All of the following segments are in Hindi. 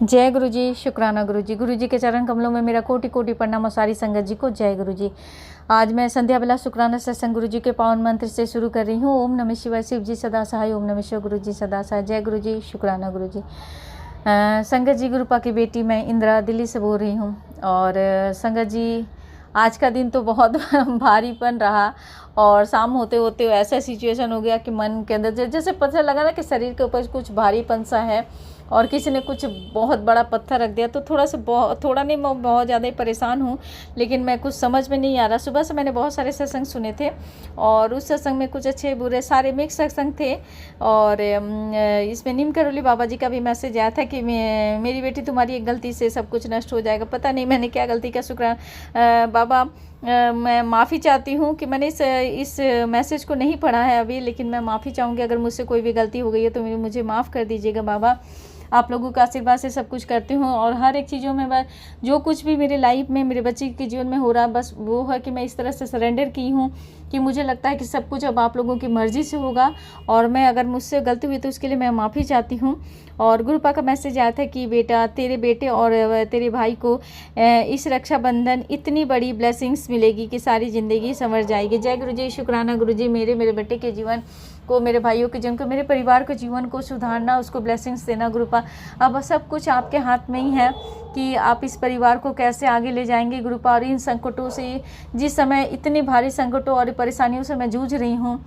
जय गुरु जी, शुक्राना गुरु जी। गुरु जी के चरण कमलों में मेरा कोटि कोटि प्रणाम और सारी संगत जी को जय गुरु जी। आज मैं संध्या बेला शुक्राना सत्संग गुरु जी के पावन मंत्र से शुरू कर रही हूँ। ओम नमः शिवाय, शिव जी सदा सहाय। ओम नमः शिवाय, गुरु जी सदा सहाय। जय गुरु जी, शुक्राना गुरु जी। संगत जी, गुरुपा की बेटी मैं इंदिरा दिल्ली से बोल रही हूँ। और संगत जी, आज का दिन तो बहुत भारीपन रहा और शाम होते होते ऐसा सिचुएशन हो गया कि मन के अंदर जैसे पता लगा ना कि शरीर के ऊपर कुछ भारीपन सा है और किसी ने कुछ बहुत बड़ा पत्थर रख दिया। तो थोड़ा नहीं, मैं बहुत ज़्यादा ही परेशान हूँ, लेकिन मैं कुछ समझ में नहीं आ रहा। सुबह से मैंने बहुत सारे सत्संग सुने थे और उस सत्संग में कुछ अच्छे बुरे सारे मिक्स सत्संग थे। और इसमें नीम करोली बाबा जी का भी मैसेज आया था कि मेरी बेटी तुम्हारी एक गलती से सब कुछ नष्ट हो जाएगा। पता नहीं मैंने क्या गलती का बाबा मैं माफ़ी चाहती हूँ कि मैंने इस मैसेज को नहीं पढ़ा है अभी, लेकिन मैं माफ़ी चाहूँगी अगर मुझसे कोई भी गलती हो गई है तो मुझे माफ़ कर दीजिएगा बाबा। आप लोगों का आशीर्वाद से सब कुछ करती हूँ और हर एक चीज़ों में मैं जो कुछ भी मेरे लाइफ में मेरे बच्चे के जीवन में हो रहा है, बस वो है कि मैं इस तरह से सरेंडर की हूँ कि मुझे लगता है कि सब कुछ अब आप लोगों की मर्ज़ी से होगा। और मैं अगर मुझसे गलती हुई तो उसके लिए मैं माफ़ी चाहती हूँ। और गुरुपा का मैसेज आया था कि बेटा, तेरे बेटे और तेरे भाई को इस रक्षाबंधन इतनी बड़ी ब्लेसिंग्स मिलेगी कि सारी ज़िंदगी संवर जाएगी। जय गुरु जी, शुक्राना गुरु जी। मेरे बेटे के जीवन को, मेरे भाइयों के जीवन को, मेरे परिवार के जीवन को सुधारना, उसको ब्लेसिंग्स देना गुरुपा। अब सब कुछ आपके हाथ में ही है कि आप इस परिवार को कैसे आगे ले जाएंगे गुरुपा। और इन संकटों से, जिस समय इतनी भारी संकटों और परेशानियों से मैं जूझ रही हूँ,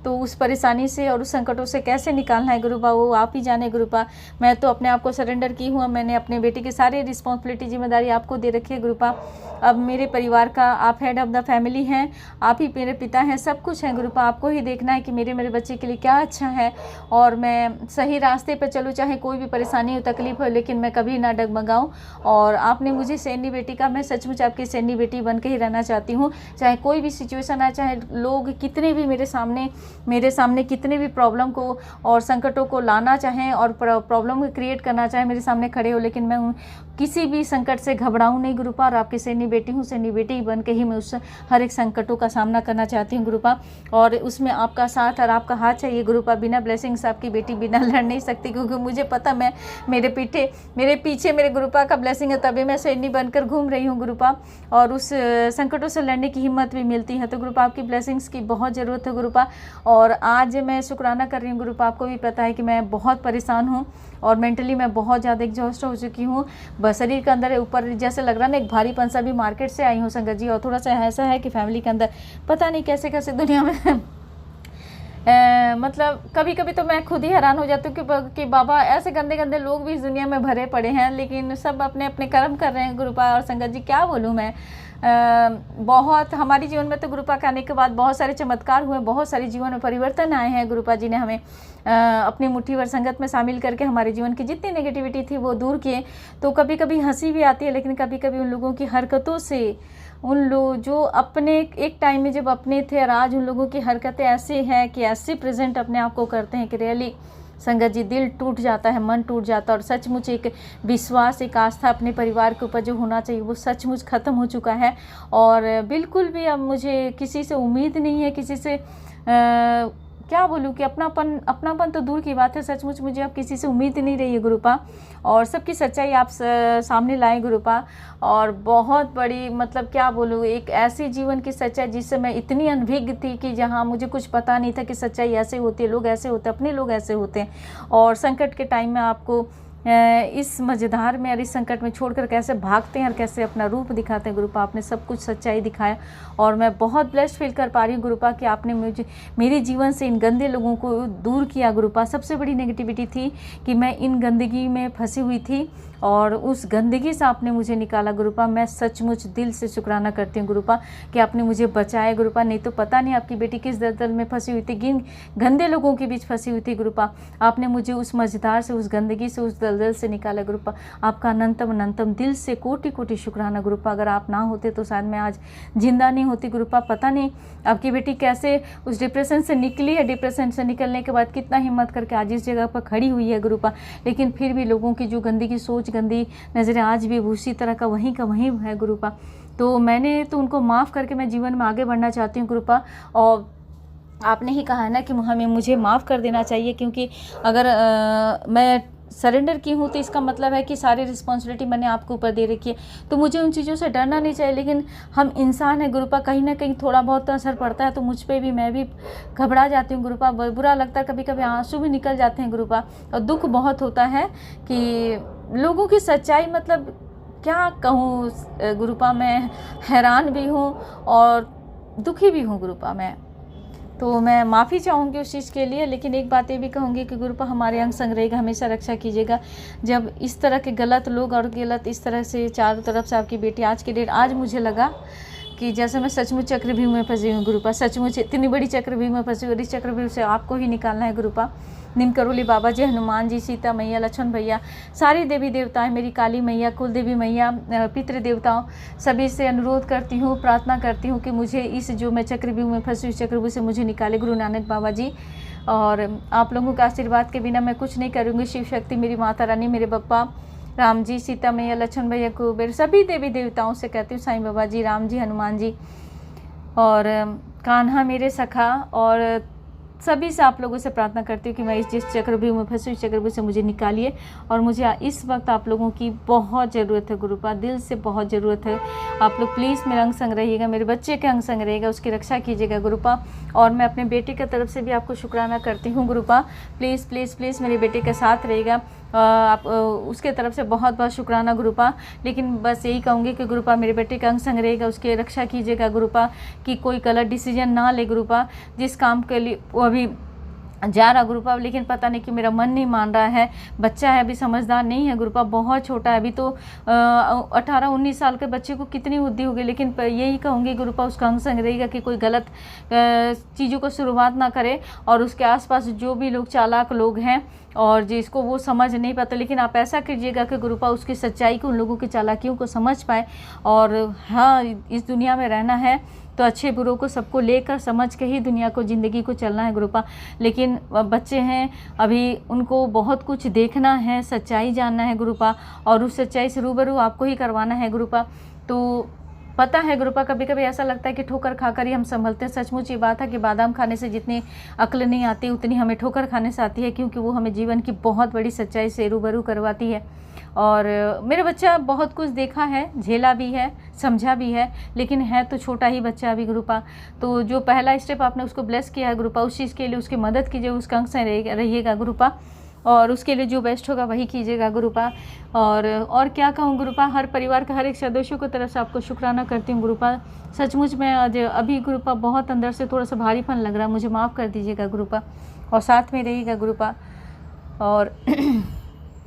तो उस परेशानी से और उस संकटों से कैसे निकालना है गुरुपा, वो आप ही जाने गुरुपा। मैं तो अपने आप को सरेंडर की हूँ। मैंने अपने बेटे की सारी रिस्पॉन्सिबिलिटी, जिम्मेदारी आपको दे रखी है गुरुपा। अब मेरे परिवार का आप हेड ऑफ द फैमिली हैं, आप ही मेरे पिता हैं, सब कुछ है गुरुपा। आपको ही देखना है कि मेरे बच्चे के लिए क्या अच्छा है और मैं सही रास्ते पर चलूँ, चाहे कोई भी परेशानी हो, तकलीफ हो, लेकिन मैं कभी ना डगमगाऊँ। और आपने मुझे सैनी बेटी का, मैं सचमुच आपकी सैनी बेटी बन के ही रहना चाहती हूँ। चाहे कोई भी सिचुएशन आए, चाहे लोग कितने भी मेरे सामने कितने भी प्रॉब्लम को और संकटों को लाना चाहें और प्रॉब्लम को क्रिएट करना चाहें, मेरे सामने खड़े हो, लेकिन मैं किसी भी संकट से घबराऊं नहीं गुरुपा। और आपकी सैनी बेटी हूँ, सैनी बेटी बन के ही मैं उस हर एक संकटों का सामना करना चाहती हूँ गुरुपा। और उसमें आपका साथ और आपका हाथ चाहिए गुरुपा। बिना ब्लेसिंग्स आपकी बेटी बिना लड़ नहीं सकती, क्योंकि मुझे पता मैं मेरे पीछे मेरे गुरुपा का ब्लेसिंग है, तभी मैं सैनी बनकर घूम रही हूँ गुरुपा। और उस संकटों से लड़ने की हिम्मत भी मिलती है। तो गुरुपा, आपकी ब्लेसिंग्स की बहुत ज़रूरत है गुरुपा। और आज मैं शुक्राना कर रही हूँ गुरुपा। आपको भी पता है कि मैं बहुत परेशान हूँ और मेंटली मैं बहुत ज़्यादा एग्जॉस्ट हो चुकी हूँ। बस शरीर के अंदर ऊपर जैसे लग रहा ना, एक भारीपन सा भी मार्केट से आई हूँ संगत जी। और थोड़ा सा ऐसा है कि फैमिली के अंदर पता नहीं कैसे कैसे दुनिया में मतलब कभी कभी तो मैं खुद ही हैरान हो जाती हूँ कि बाबा, ऐसे गंदे गंदे लोग भी इस दुनिया में भरे पड़े हैं, लेकिन सब अपने अपने कर्म कर रहे हैं गुरुपा। और संगत जी, क्या बोलूँ मैं, बहुत हमारे जीवन में तो गुरुपा के आने के बाद बहुत सारे चमत्कार हुए, बहुत सारे जीवन में परिवर्तन आए हैं। गुरुपा जी ने हमें अपनी मुट्ठी भर संगत में शामिल करके हमारे जीवन की जितनी नेगेटिविटी थी वो दूर किए। तो कभी कभी हंसी भी आती है, लेकिन कभी कभी उन लोगों की हरकतों से, उन लोग जो अपने एक टाइम में जब अपने थे और आज उन लोगों की हरकतें ऐसी हैं कि ऐसे प्रेजेंट अपने आप को करते हैं कि रियली संगत जी दिल टूट जाता है, मन टूट जाता है। और सचमुच एक विश्वास, एक आस्था अपने परिवार के ऊपर जो होना चाहिए वो सचमुच ख़त्म हो चुका है। और बिल्कुल भी अब मुझे किसी से उम्मीद नहीं है, किसी से क्या बोलूँ कि अपनापन तो दूर की बात है, सचमुच मुझे अब किसी से उम्मीद नहीं रही है गुरुपा। और सबकी सच्चाई आप सामने लाए गुरुपा। और बहुत बड़ी, मतलब क्या बोलूँ, एक ऐसी जीवन की सच्चाई जिससे मैं इतनी अनभिज्ञ थी कि जहाँ मुझे कुछ पता नहीं था कि सच्चाई ऐसे होती है, लोग ऐसे होते हैं, अपने लोग ऐसे होते हैं। और संकट के टाइम में आपको इस मजेदार में और इस संकट में छोड़कर कैसे भागते हैं और कैसे अपना रूप दिखाते हैं गुरुपा। आपने सब कुछ सच्चाई दिखाया और मैं बहुत ब्लेस्ड फील कर पा रही हूँ गुरुपा कि आपने मेरे जीवन से इन गंदे लोगों को दूर किया गुरुपा। सबसे बड़ी नेगेटिविटी थी कि मैं इन गंदगी में फंसी हुई थी और उस गंदगी से आपने मुझे निकाला गुरुपा। मैं सचमुच दिल से शुक्राना करती हूँ गुरुपा कि आपने मुझे बचाया गुरुपा। नहीं तो पता नहीं आपकी बेटी किस दलदल में फंसी हुई थी, किन गंदे लोगों के बीच फंसी हुई थी गुरुपा। आपने मुझे उस मझधार से, उस गंदगी से, उस दलदल से निकाला गुरुपा। आपका अनंतम दिल से कोटि कोटि शुक्राना गुरुपा। अगर आप ना होते तो शायद मैं आज जिंदा नहीं होती गुरुपा। पता नहीं आपकी बेटी कैसे उस डिप्रेशन से निकली है, डिप्रेशन से निकलने के बाद कितना हिम्मत करके आज इस जगह पर खड़ी हुई है गुरुपा। लेकिन फिर भी लोगों की जो गंदगी सोच, गंदी नज़रें आज भी उसी तरह का वहीं है गुरुपा। तो मैंने तो उनको माफ़ करके मैं जीवन में आगे बढ़ना चाहती हूँ गुरुपा। और आपने ही कहा है ना कि मुझे माफ़ कर देना चाहिए, क्योंकि अगर मैं सरेंडर की हूँ तो इसका मतलब है कि सारी रिस्पॉन्सिबिलिटी मैंने आपके ऊपर दे रखी है, तो मुझे उन चीज़ों से डरना नहीं चाहिए। लेकिन हम इंसान हैं गुरुपा, कहीं ना कहीं थोड़ा बहुत तो असर पड़ता है, तो मुझ पर भी मैं भी घबरा जाती हूँ गुरुपा, बुरा लगता है, कभी कभी आंसू भी निकल जाते हैं गुरुपा, और दुख बहुत होता है कि लोगों की सच्चाई, मतलब क्या कहूँ गुरुपा, मैं हैरान भी हूँ और दुखी भी हूँ गुरुपा मैं। तो मैं माफ़ी चाहूँगी उस चीज़ के लिए, लेकिन एक बात ये भी कहूँगी कि गुरुपा हमारे अंग संग रहेगा, हमेशा रक्षा कीजिएगा। जब इस तरह के गलत लोग और गलत इस तरह से चारों तरफ से आपकी बेटी आज की डेट, आज मुझे लगा कि जैसे मैं सचमुच चक्रव्यूह में फंसी हूँ गुरुपा, सचमुच इतनी बड़ी चक्रव्यूह में फंसी हूँ, इस चक्रव्यूह से आपको ही निकालना है गुरुपा। नीम करोली बाबा जी, हनुमान जी, सीता मैया, लक्ष्मण भैया, सारी देवी देवताएं, मेरी काली मैया, कुल देवी मैया, पितृ देवताओं, सभी से अनुरोध करती हूँ, प्रार्थना करती हूँ कि मुझे इस जो मैं चक्रव्यूह में फंसी, चक्रव्यूह से मुझे निकाले गुरु नानक बाबा जी। और आप लोगों के आशीर्वाद के बिना मैं कुछ नहीं करूँगी। शिव शक्ति, मेरी माता रानी, मेरे बप्पा राम जी, सीता मैया, लक्ष्मण भैया, कुबेर, सभी देवी देवताओं से कहती हूँ, साईं बाबा जी, राम जी, हनुमान जी और कान्हा मेरे सखा, और सभी से आप लोगों से प्रार्थना करती हूँ कि मैं इस जिस चक्रव्यूह में फंसी, उस चक्रव्यूह से मुझे निकालिए। और मुझे इस वक्त आप लोगों की बहुत ज़रूरत है गुरुपा, दिल से बहुत ज़रूरत है। आप लोग प्लीज़ मेरे अंग संग रहिएगा, मेरे बच्चे के अंग संग रहिएगा, उसकी रक्षा कीजिएगा गुरुपा। और मैं अपने बेटे की तरफ से भी आपको शुक्राना करती हूँ गुरुपा, प्लीज़ प्लीज़ प्लीज़ मेरे बेटे के साथ रहेगा, आप उसके तरफ से बहुत बहुत शुक्राना गुरुपा। लेकिन बस यही कहूँगी कि गुरुपा मेरे बेटे का अंग संग रहेगा, उसकी रक्षा कीजिएगा गुरुपा, कि कोई गलत डिसीजन ना ले गुरुपा। जिस काम के लिए वो अभी जा रहा गुरुपा, लेकिन पता नहीं कि मेरा मन नहीं मान रहा है। बच्चा है, अभी समझदार नहीं है गुरुपा, बहुत छोटा है अभी, तो 18-19 साल के बच्चे को कितनी बुद्धि होगी। लेकिन यही कहूँगी गुरुपा, उसका अंग संग रहेगा कि कोई गलत चीज़ों को शुरुआत ना करे, और उसके आसपास जो भी लोग चालाक लोग हैं और जिसको वो समझ नहीं पाता, लेकिन आप ऐसा कीजिएगा कि गुरुपा उसकी सच्चाई को, उन लोगों की चालाकियों को समझ पाए। और हाँ, इस दुनिया में रहना है तो अच्छे बुरों को सबको लेकर समझ के ही दुनिया को, ज़िंदगी को चलना है गुरुपा। लेकिन बच्चे हैं अभी, उनको बहुत कुछ देखना है, सच्चाई जानना है गुरुपा, और उस सच्चाई से रूबरू आपको ही करवाना है गुरुपा। तो पता है गुरुपा, कभी कभी ऐसा लगता है कि ठोकर खाकर ही हम संभलते हैं। सचमुच ये बात है कि बादाम खाने से जितनी अक्ल नहीं आती, उतनी हमें ठोकर खाने से आती है, क्योंकि वो हमें जीवन की बहुत बड़ी सच्चाई से रूबरू करवाती है। और मेरा बच्चा बहुत कुछ देखा है, झेला भी है, समझा भी है, लेकिन है तो छोटा ही बच्चा अभी गुरुपा। तो जो पहला स्टेप आपने उसको ब्लेस किया है गुरुपा, उस चीज़ के लिए उसकी मदद कीजिए, उसका अंग से रहिएगा गुरुपा, और उसके लिए जो बेस्ट होगा वही कीजिएगा गुरुपा। और क्या कहूँ गुरुपा, हर परिवार के हर एक सदस्यों की तरफ से आपको शुक्राना करती हूँ गुरुपा। सचमुच में आज अभी गुरुपा बहुत अंदर से थोड़ा सा भारीपन लग रहा है, मुझे माफ़ कर दीजिएगा गुरुपा, और साथ में रहिएगा गुरुपा। और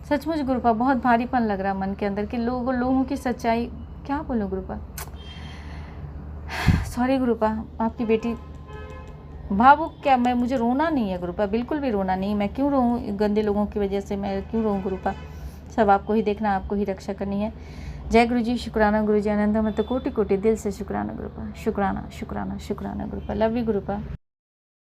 सचमुच गुरुपा बहुत भारीपन लग रहा है मन के अंदर कि लोगों की सच्चाई, क्या बोलूँ गुरुपा, सॉरी गुरुपा, आपकी बेटी भावुक, क्या मैं, मुझे रोना नहीं है गुरुपा, बिल्कुल भी रोना नहीं। मैं क्यों रोऊँ गंदे लोगों की वजह से, मैं क्यों रोऊँ गुरुपा। सब आपको ही देखना, आपको ही रक्षा करनी है। जय गुरु जी, शुक्राना गुरु जी, आनंद में तो कोटि कोटि दिल से शुक्राना गुरुपा, शुक्राना शुक्राना शुक्राना गुरुपा, लव यू गुरुपा।